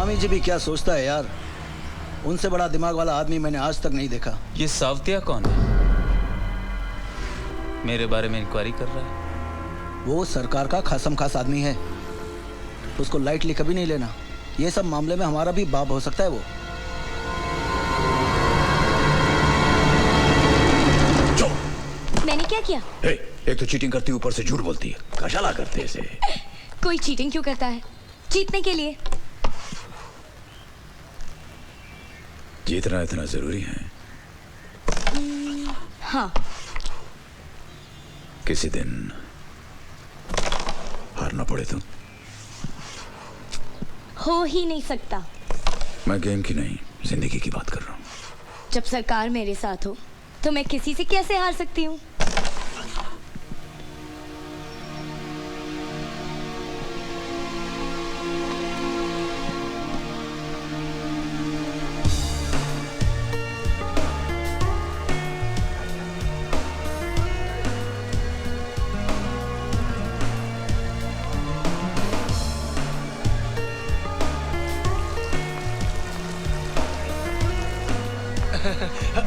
स्वामी जी भी क्या सोचता है यार, उनसे बड़ा दिमाग वाला आदमी मैंने आज तक नहीं देखा। ये सावतिया कौन है? मेरे बारे में इंक्वायरी कर रहा है। वो सरकार का खासम खास आदमी है, उसको लाइटली कभी नहीं लेना। ये सब मामले में हमारा भी बाप हो सकता है वो। मैंने क्या किया? एक तो चीटिंग करती, ऊपर से झूठ बोलती है। कशाला करते ऐसे? कोई चीटिंग क्यों करता है? जीतने के लिए। जीतना इतना जरूरी है? हाँ। किसी दिन हारना पड़े तो? हो ही नहीं सकता। मैं गेम की नहीं, जिंदगी की बात कर रहा हूँ। जब सरकार मेरे साथ हो तो मैं किसी से कैसे हार सकती हूँ?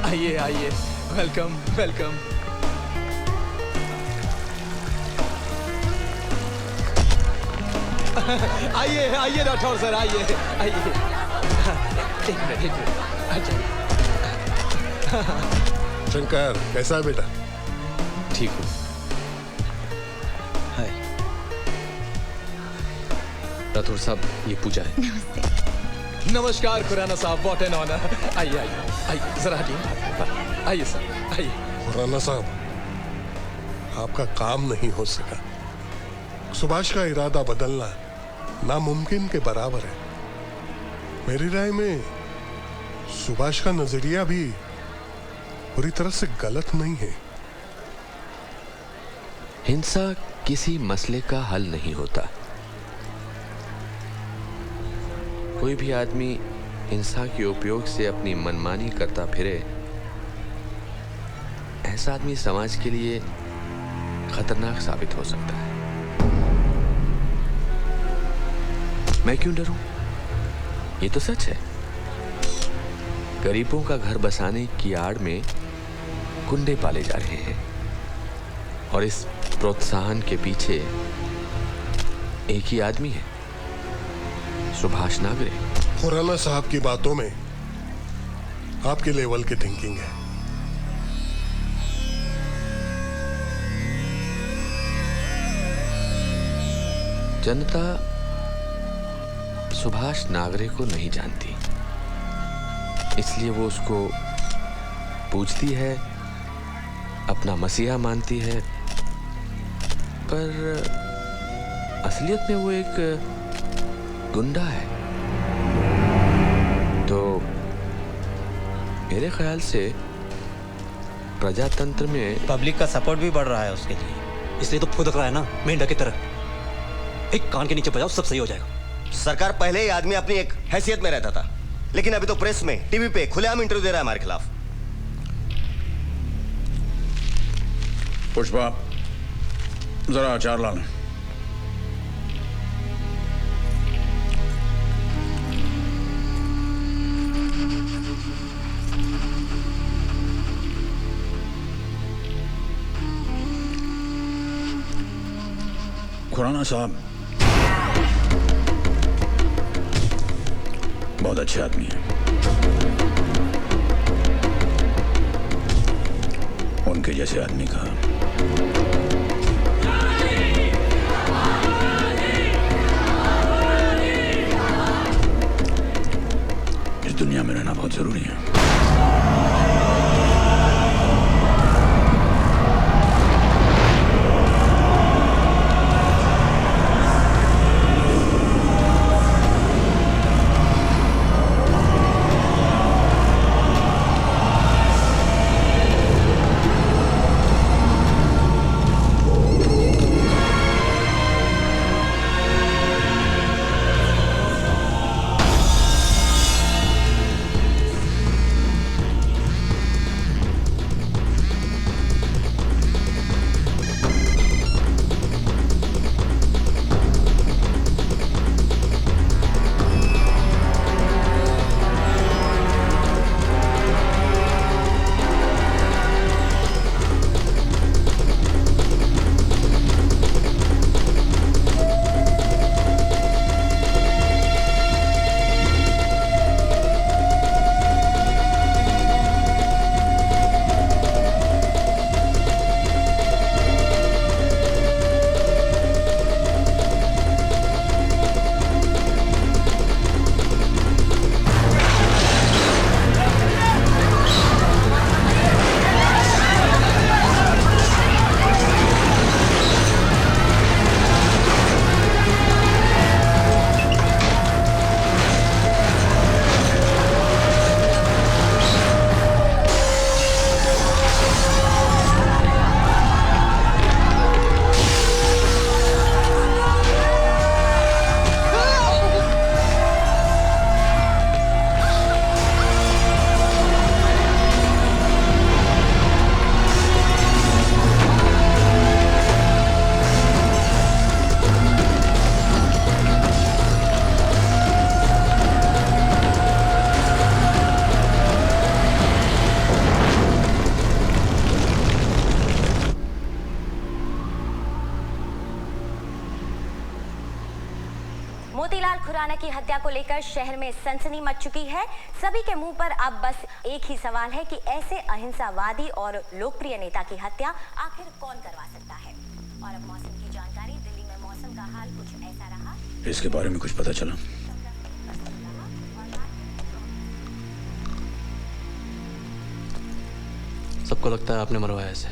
आइए आइए, वेलकम वेलकम। आइए आइए राठौर सर, आइए आइए। एक मिनट अच्छा। शंकर कैसा है बेटा? ठीक हूँ। हाय। राठौर साहब, ये पूजा है। नमस्ते। नमस्कार खुराना साहब, व्हाट एन ऑनर। आइए आइए आइए, जरा हटिए। आइए सर, आइए। खुराना साहब, आपका काम नहीं हो सका। सुभाष का इरादा बदलना नामुमकिन के बराबर है। मेरी राय में सुभाष का नजरिया भी पूरी तरह से गलत नहीं है। हिंसा किसी मसले का हल नहीं होता। कोई भी आदमी हिंसा के उपयोग से अपनी मनमानी करता फिरे, ऐसा आदमी समाज के लिए खतरनाक साबित हो सकता है। मैं क्यों डरूं? ये तो सच है। गरीबों का घर बसाने की आड़ में गुंडे पाले जा रहे हैं और इस प्रोत्साहन के पीछे एक ही आदमी है, सुभाष नागरे। खुराना साहब की बातों में आपके लेवल की थिंकिंग है। जनता सुभाष नागरे को नहीं जानती, इसलिए वो उसको पूजती है, अपना मसीहा मानती है, पर असलियत में वो एक गुंडा है। तो मेरे ख्याल से प्रजातंत्र में पब्लिक का सपोर्ट भी बढ़ रहा है उसके लिए, इसलिए तो फुदक रहा है ना, मेंढक की तरह। एक कान के नीचे बजाओ, सब सही हो जाएगा। सरकार पहले ही आदमी अपनी एक हैसियत में रहता था, लेकिन अभी तो प्रेस में, टीवी पे खुलेआम इंटरव्यू दे रहा है हमारे खिलाफ। पुष्पा, जरा अचार लाना। खुराना साहब बहुत अच्छे आदमी हैं। उनके जैसे आदमी का इस दुनिया में रहना बहुत जरूरी है। लेकर शहर में सनसनी मच चुकी है। सभी के मुंह पर अब बस एक ही सवाल है कि ऐसे अहिंसावादी और लोकप्रिय नेता की हत्या आखिर कौन करवा सकता है। और अब मौसम की जानकारी। दिल्ली में मौसम का हाल कुछ ऐसा रहा। इसके बारे में कुछ पता चला? सबको लगता है आपने मरवाया इसे।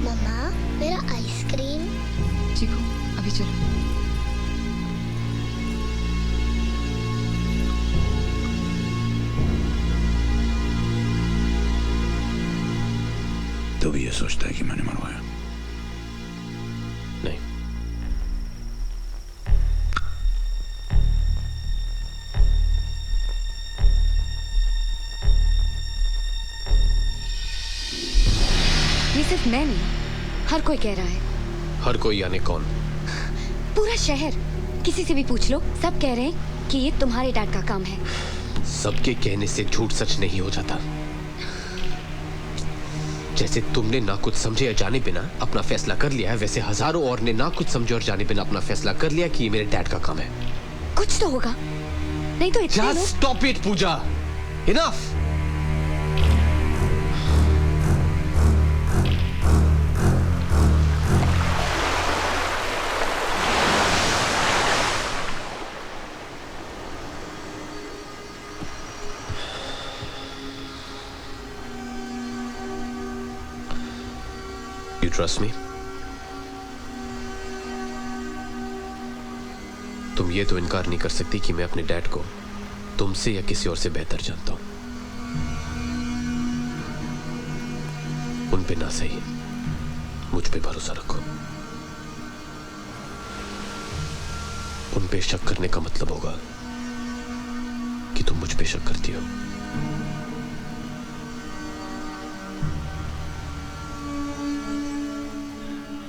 मम्मा, मेरा आइसक्रीम। चीकू, अभी चलो। तो भी ये सोचता है कि मैंने मरवाया? नहीं। ये सिर्फ मैं नहीं, हर कोई कह रहा है। हर कोई यानी कौन? पूरा शहर, किसी से भी पूछ लो, सब कह रहे हैं कि ये तुम्हारे डैड का काम है। सबके कहने से झूठ सच नहीं हो जाता। जैसे तुमने ना कुछ समझे या जाने बिना अपना फैसला कर लिया है, वैसे हजारों और ने ना कुछ समझे और जाने बिना अपना फैसला कर लिया कि ये मेरे डैड का काम है। कुछ तो होगा, नहीं तो इतने लोग... stop it Pooja, enough. You trust me? तुम ये तो इनकार नहीं कर सकती कि मैं अपने डैड को तुमसे या किसी और से बेहतर जानता हूं। उन पे ना सही, मुझ पे भरोसा रखो। उन पे शक करने का मतलब होगा कि तुम मुझ पे शक करती हो।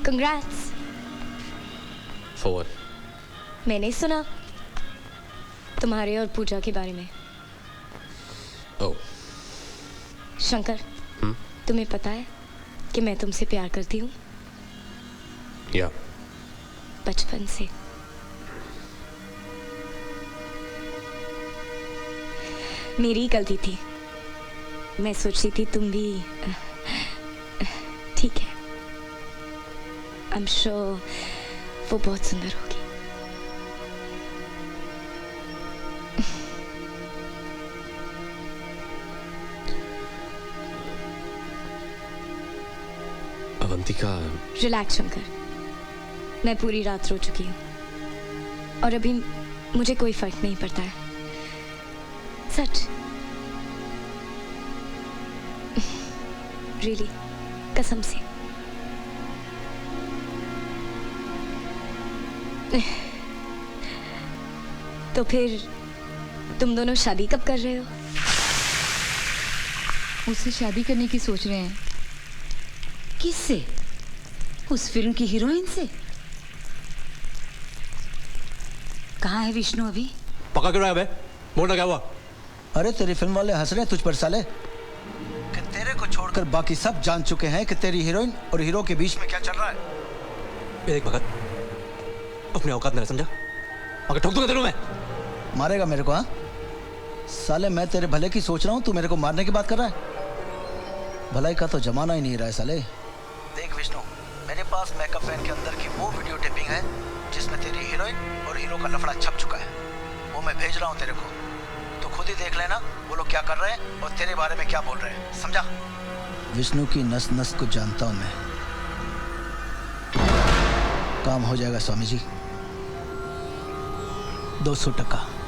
Congrats. For what? मैंने सुना तुम्हारे और पूजा के बारे में। Oh. शंकर, तुम्हें पता है कि मैं तुमसे प्यार करती हूँ? Yeah. बचपन से। मेरी गलती थी। मैं सोचती थी तुम भी ठीक है। I'm sure वो बहुत सुंदर होगी। अवंतिका। रिलैक्स शंकर, मैं पूरी रात रो चुकी हूँ और अभी मुझे कोई फर्क नहीं पड़ता है। सच। रियली, कसम से। तो फिर तुम दोनों शादी कब कर रहे हो? उससे शादी करने की सोच रहे हैं। किससे? उस फिल्म की हीरोइन से। कहाँ है विष्णु अभी? पका क्यों रहा है बे? बोलना क्या हुआ? अरे तेरी फिल्म वाले हंस रहे हैं तुझ पर साले, कि तेरे को छोड़कर बाकी सब जान चुके हैं कि तेरी हीरोइन और हीरो के बीच में क्या चल रहा है। देख भगत, अपनी औकात में समझा, अगर ठोक दूंगा तेरे में। मारेगा मेरे को? हाँ साले, मैं तेरे भले की सोच रहा हूँ, तू मेरे को मारने की बात कर रहा है। भलाई का तो जमाना ही नहीं रहा है साले। देख विष्णु, मेरे पास मेकअप वैन के अंदर की वो वीडियो टेपिंग है जिसमें तेरी हीरोइन और हीरो का लफड़ा छप चुका है। वो मैं भेज रहा हूँ तेरे को, तो खुद ही देख लेना वो लोग क्या कर रहे हैं और तेरे बारे में क्या बोल रहे हैं, समझा? विष्णु की नस नस को जानता हूँ मैं। काम हो जाएगा स्वामी जी। 200%।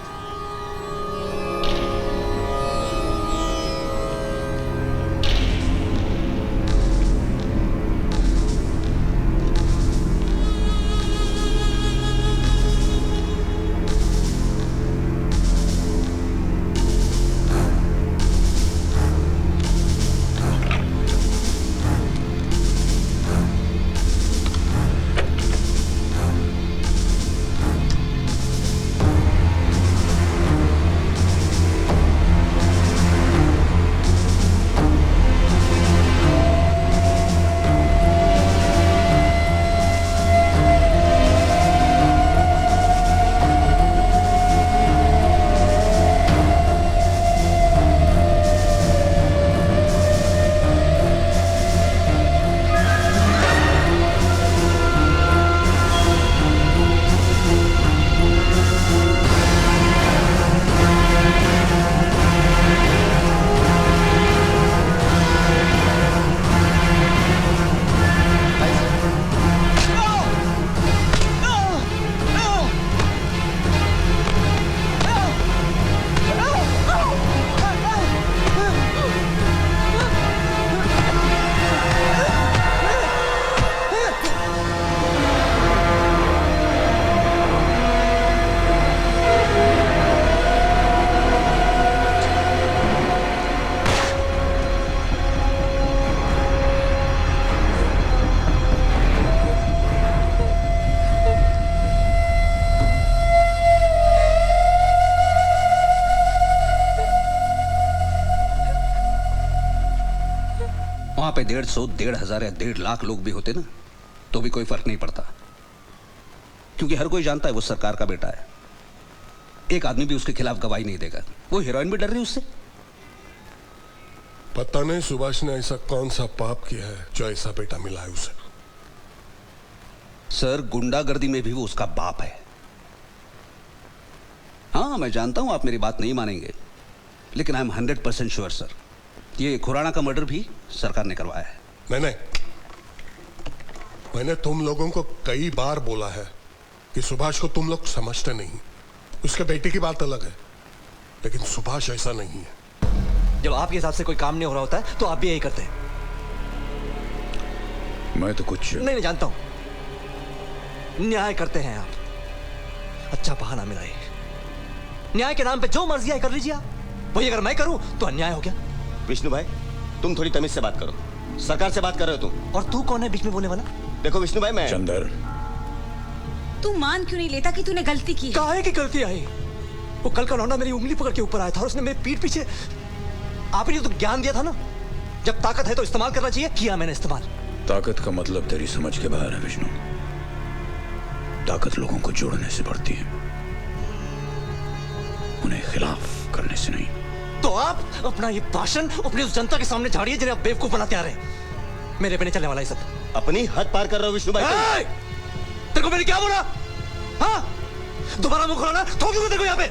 वहां पे 150, 1,500 या 1.5 लाख लोग भी होते ना तो भी कोई फर्क नहीं पड़ता, क्योंकि हर कोई जानता है वो सरकार का बेटा है। एक आदमी भी उसके खिलाफ गवाही नहीं देगा। वो हीरोइन भी डर रही उससे। पता नहीं सुभाष ने ऐसा कौन सा पाप किया है जो ऐसा बेटा मिला है उसे। सर, गुंडागर्दी में भी वो उसका बाप है। हाँ, मैं जानता हूं आप मेरी बात नहीं मानेंगे, लेकिन आई एम 100% श्योर सर, ये खुराना का मर्डर भी सरकार ने करवाया है। नहीं, मैंने तुम लोगों को कई बार बोला है कि सुभाष को तुम लोग समझते नहीं। उसके बेटे की बात अलग है, लेकिन सुभाष ऐसा नहीं है। जब आपके हिसाब से कोई काम नहीं हो रहा होता है तो आप भी यही करते हैं। मैं तो कुछ नहीं जानता हूं। न्याय करते हैं आप। अच्छा बहाना मिला ये। न्याय के नाम पे जो मर्जी आए कर लीजिए आप। वही अगर मैं करूं तो अन्याय हो गया। विष्णु भाई, तुम थोड़ी तमीज से बात करो। सरकार से बात कर रहे हो तुम। और तू कौन है बीच में बोलने वाला? देखो विष्णु भाई, मैं चंदर, तू मान क्यों नहीं लेता कि तूने गलती की है? काहे की गलती आई? वो कल का लौंडा मेरी उंगली पकड़ के ऊपर आया था और उसने मेरे पीठ पीछे आपने तो ज्ञान दिया था ना, जब ताकत है तो इस्तेमाल करना चाहिए। किया मैंने इस्तेमाल। ताकत का मतलब तेरी समझ के बाहर है विष्णु। ताकत लोगों को जोड़ने से बढ़ती है, उन्हें खिलाफ करने से नहीं। तो आप अपना ये भाषण अपनी उस जनता के सामने झाड़िए जिन्हें आप बेवकूफ बनाते आ रहे हैं। मेरे पे नहीं चलने वाला ये सब। अपनी हद पार कर रहे हो विष्णु भाई। तेरे को मैंने क्या बोला? हाँ, दोबारा मुंह खोला ना ठोक दूंगा तेरे को यहाँ पे।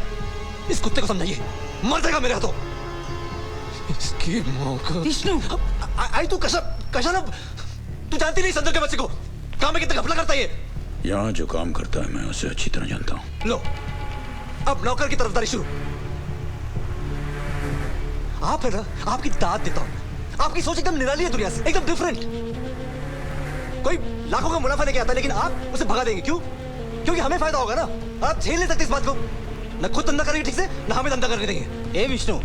इस कुत्ते को समझाइए, मर जाएगा मेरे हाथों। इसकी मौका। विष्णु, आई तू कशा ना, तू जानती नहीं संदर के बच्चे को काम में कितना घपला करता है ये। यहाँ जो काम करता है मैं उसे अच्छी तरह जानता हूँ। लो, अब नौकर की तरफदारी शुरू। आप है ना, आपकी दाद देता हूं। आपकी सोच एकदम निराली है दुनिया से, एकदम डिफरेंट। कोई लाखों का मुनाफा लेके आता है, लेकिन आप उसे भगा देंगे। क्यों? क्योंकि हमें फायदा होगा ना। आप झेल नहीं सकते इस बात को। न खुद धंधा करेंगे ठीक से, न हमें धंधा करने देंगे। ए विष्णु,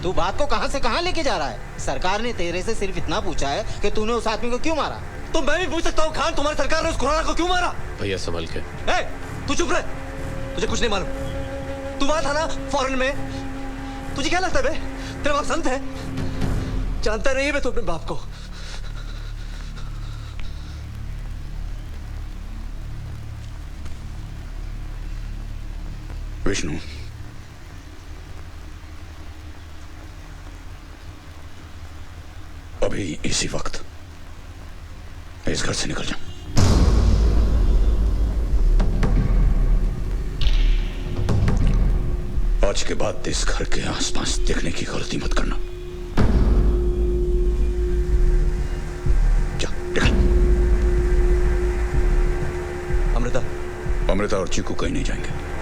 तू बात को कहां से कहां लेके जा रहा है? सरकार ने तेरे से सिर्फ इतना पूछा है कि तूने उस आदमी को क्यों मारा। तो मैं भी पूछ सकता हूँ, खान तुम्हारी सरकार ने उस खुराना को क्यों मारा? भैया संभल के। तू चुप रहे, तुझे कुछ नहीं मालूम। तू वहां था ना फॉरेन में, तुझे क्या लगता है बे? तेरा बाप संत है? जानता नहीं है मैं तो अपने बाप को। विष्णु, अभी इसी वक्त इस घर से निकल जा। आज के बाद इस घर के आसपास देखने की गलती मत करना। जा, निकल। अमृता और चीकू कहीं नहीं जाएंगे।